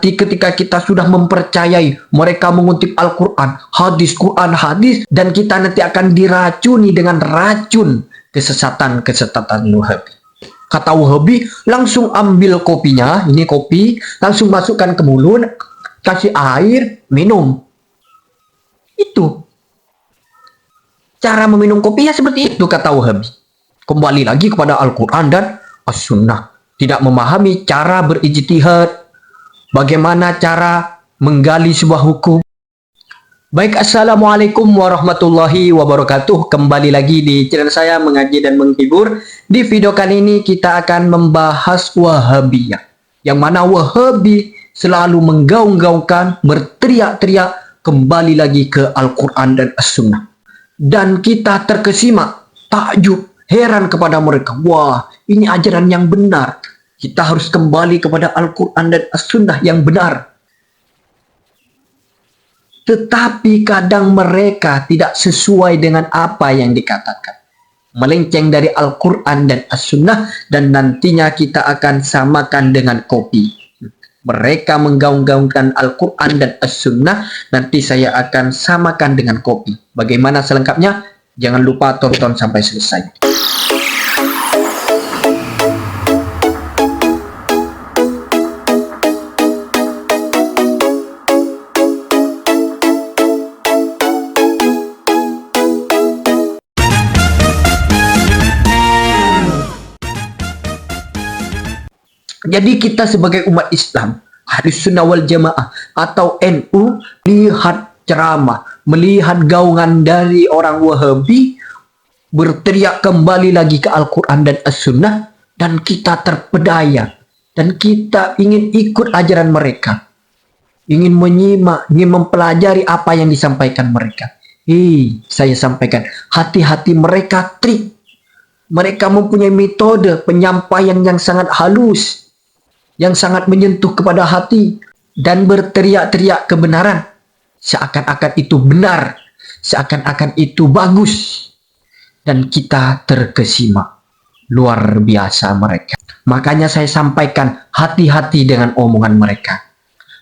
Nanti ketika kita sudah mempercayai mereka mengutip Al-Quran, hadis, dan kita nanti akan diracuni dengan racun kesesatan Wahabi. Kata Wahabi, langsung ambil kopinya, ini kopi, langsung masukkan ke mulut, kasih air, minum. Itu. Cara meminum kopi ya seperti itu, kata Wahabi. Kembali lagi kepada Al-Quran dan As-Sunnah. Tidak memahami cara berijtihad, bagaimana cara menggali sebuah hukum. Baik, Assalamualaikum warahmatullahi wabarakatuh. Kembali lagi di channel saya Mengaji dan Menghibur. Di video kali ini kita akan membahas Wahabiyah, yang mana Wahabi selalu menggaung-gaungkan, berteriak-teriak kembali lagi ke Al-Quran dan As-Sunnah. Dan kita terkesima, takjub, heran kepada mereka. Wah, ini ajaran yang benar. Kita harus kembali kepada Al-Quran dan As-Sunnah yang benar. Tetapi kadang mereka tidak sesuai dengan apa yang dikatakan. Melenceng dari Al-Quran dan As-Sunnah, dan nantinya kita akan samakan dengan kopi. Mereka menggaung-gaungkan Al-Quran dan As-Sunnah, nanti saya akan samakan dengan kopi. Bagaimana selengkapnya? Jangan lupa tonton sampai selesai. Jadi kita sebagai umat Islam, Ahlus Sunnah wal Jamaah atau NU, lihat ceramah, melihat gaungan dari orang Wahabi, berteriak kembali lagi ke Al-Quran dan As-Sunnah, dan kita terpedaya, dan kita ingin ikut ajaran mereka, ingin menyimak, ingin mempelajari apa yang disampaikan mereka. Saya sampaikan, hati-hati mereka trik. Mereka mempunyai metode penyampaian yang sangat halus, yang sangat menyentuh kepada hati, dan berteriak-teriak kebenaran. Seakan-akan itu benar, seakan-akan itu bagus. Dan kita terkesima. Luar biasa mereka. Makanya saya sampaikan, hati-hati dengan omongan mereka.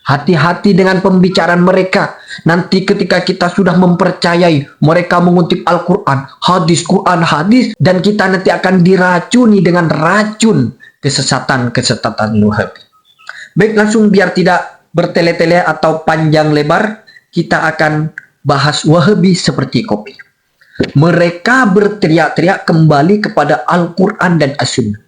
Hati-hati dengan pembicaraan mereka. Nanti ketika kita sudah mempercayai mereka mengutip Al-Quran, hadis, dan kita nanti akan diracuni dengan racun kesesatan Wahabi. Baik, langsung biar tidak bertele-tele atau panjang lebar, kita akan bahas Wahabi seperti kopi. Mereka berteriak-teriak kembali kepada Al-Quran dan As-Sunnah.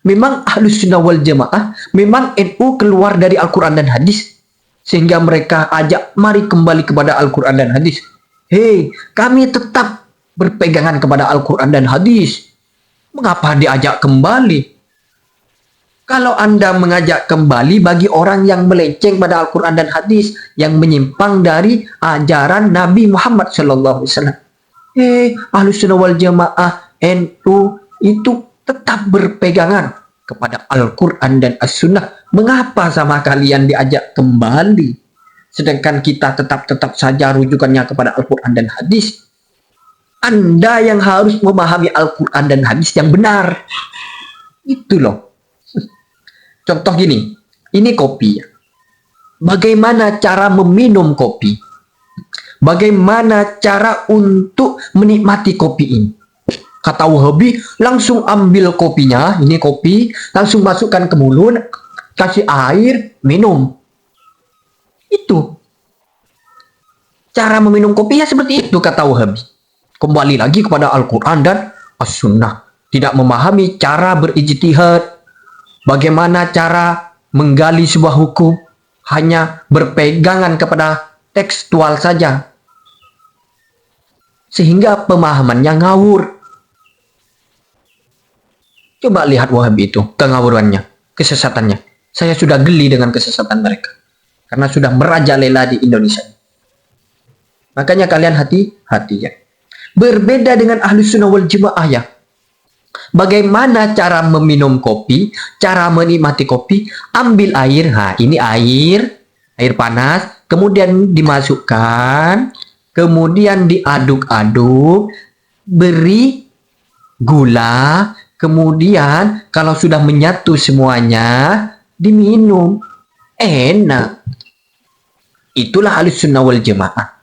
Memang Ahlus Sunnah wal Jamaah, memang NU keluar dari Al-Quran dan hadis, sehingga mereka ajak mari kembali kepada Al-Quran dan hadis. Kami tetap berpegangan kepada Al-Quran dan hadis. Mengapa diajak kembali? Kalau Anda mengajak kembali bagi orang yang melenceng pada Al-Quran dan hadis, yang menyimpang dari ajaran Nabi Muhammad SAW. Ahlus Sunnah wal Jamaah NU itu tetap berpegangan kepada Al-Quran dan As-Sunnah. Mengapa sama kalian diajak kembali? Sedangkan kita tetap saja rujukannya kepada Al-Quran dan hadis. Anda yang harus memahami Al-Quran dan hadis yang benar. Itu loh. Contoh gini, ini kopi. Bagaimana cara meminum kopi? Bagaimana cara untuk menikmati kopi ini? Kata Wahabi, langsung ambil kopinya, ini kopi, langsung masukkan ke mulut, kasih air, minum. Itu. Cara meminum kopi ya seperti itu, kata Wahabi. Kembali lagi kepada Al-Quran dan As-Sunnah. Tidak memahami cara berijtihad, bagaimana cara menggali sebuah hukum, hanya berpegangan kepada tekstual saja. Sehingga pemahamannya ngawur. Coba lihat Wahabi itu, kengawurannya, kesesatannya. Saya sudah geli dengan kesesatan mereka. Karena sudah merajalela di Indonesia. Makanya kalian hati-hati ya. Berbeda dengan Ahlus Sunnah wal Jamaah ya. Bagaimana cara meminum kopi, cara menikmati kopi? Ambil air, ini air panas, kemudian dimasukkan, kemudian diaduk-aduk, beri gula, kemudian kalau sudah menyatu semuanya, diminum. Enak. Itulah Ahlus Sunnah wal Jamaah.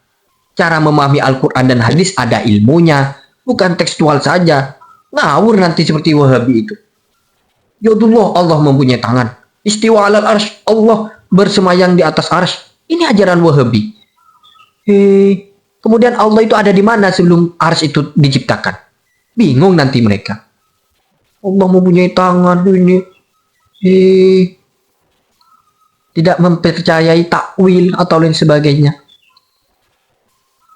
Cara memahami Al-Quran dan hadis ada ilmunya, bukan tekstual saja. Ngawur nanti seperti Wahabi itu. Yadullah, Allah mempunyai tangan. Istiwa alal arsh, Allah bersemayang di atas arsh. Ini ajaran Wahabi. Kemudian Allah itu ada di mana sebelum arsh itu diciptakan? Bingung nanti mereka. Allah mempunyai tangan ini. Tidak mempercayai takwil atau lain sebagainya.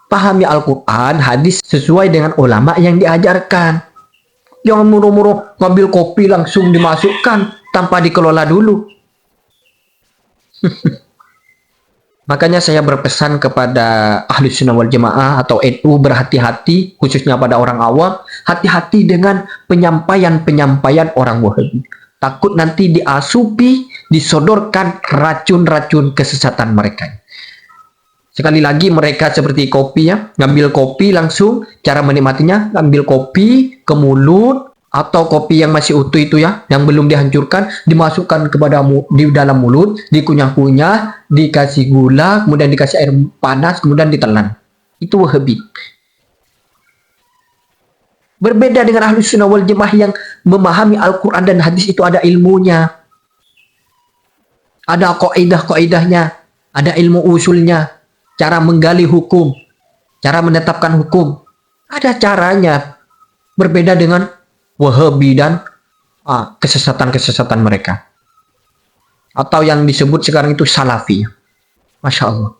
Pahami Al-Quran, hadis sesuai dengan ulama yang diajarkan. Jangan muru-muru ngambil kopi langsung dimasukkan tanpa dikelola dulu. Makanya saya berpesan kepada Ahlus Sunnah wal Jamaah atau NU berhati-hati, khususnya pada orang awam, hati-hati dengan penyampaian-penyampaian orang Wahabi. Takut nanti diasupi, disodorkan racun-racun kesesatan mereka. Sekali lagi mereka seperti kopi ya, ngambil kopi langsung, cara menikmatinya ngambil kopi ke mulut atau kopi yang masih utuh itu ya, yang belum dihancurkan, dimasukkan di dalam mulut, dikunyah-kunyah, dikasih gula, kemudian dikasih air panas, kemudian ditelan. Itu Wahabi. Berbeda dengan Ahlus Sunnah wal Jamaah yang memahami Al-Quran dan hadis itu ada ilmunya. Ada kaidah-kaidahnya, ada ilmu usulnya. Cara menggali hukum, cara menetapkan hukum, ada caranya. Berbeda dengan Wahabi dan kesesatan-kesesatan mereka. Atau yang disebut sekarang itu Salafi. Masya Allah.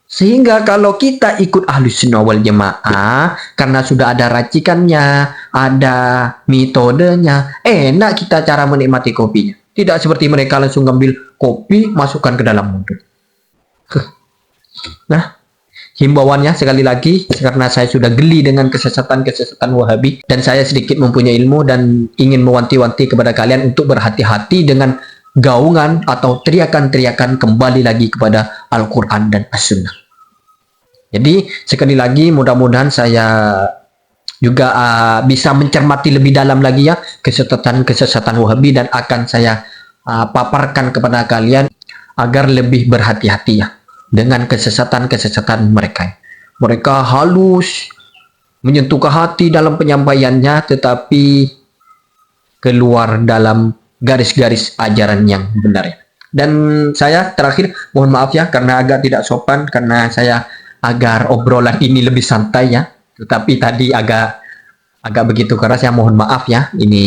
Sehingga kalau kita ikut Ahlus Sunnah wal Jamaah, karena sudah ada racikannya, ada metodenya, enak kita cara menikmati kopinya. Tidak seperti mereka langsung ngambil kopi, masukkan ke dalam mulut. Nah, himbauannya sekali lagi, karena saya sudah geli dengan kesesatan-kesesatan Wahabi dan saya sedikit mempunyai ilmu dan ingin mewanti-wanti kepada kalian untuk berhati-hati dengan gaungan atau teriakan-teriakan kembali lagi kepada Al-Quran dan As-Sunnah. Jadi sekali lagi mudah-mudahan saya juga bisa mencermati lebih dalam lagi ya kesesatan-kesesatan Wahabi dan akan saya paparkan kepada kalian agar lebih berhati-hati ya dengan kesesatan-kesesatan mereka. Mereka halus, menyentuh ke hati dalam penyampaiannya, tetapi keluar dalam garis-garis ajaran yang benar. Dan saya terakhir mohon maaf ya karena agak tidak sopan, karena saya agar obrolan ini lebih santai ya. Tetapi tadi agak begitu keras ya, mohon maaf ya. Ini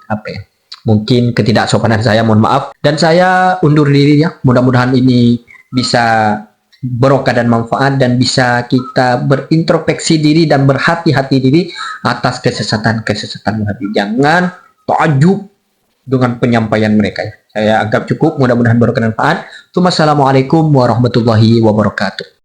apa ya? Mungkin ketidaksopanan saya, mohon maaf. Dan saya undur diri ya. Mudah-mudahan ini bisa berkah dan manfaat dan bisa kita berintrospeksi diri dan berhati-hati diri atas kesesatan-kesesatan Wahabi. Jangan takjub dengan penyampaian mereka. Saya anggap cukup, mudah-mudahan berkah dan manfaat. Assalamualaikum warahmatullahi wabarakatuh.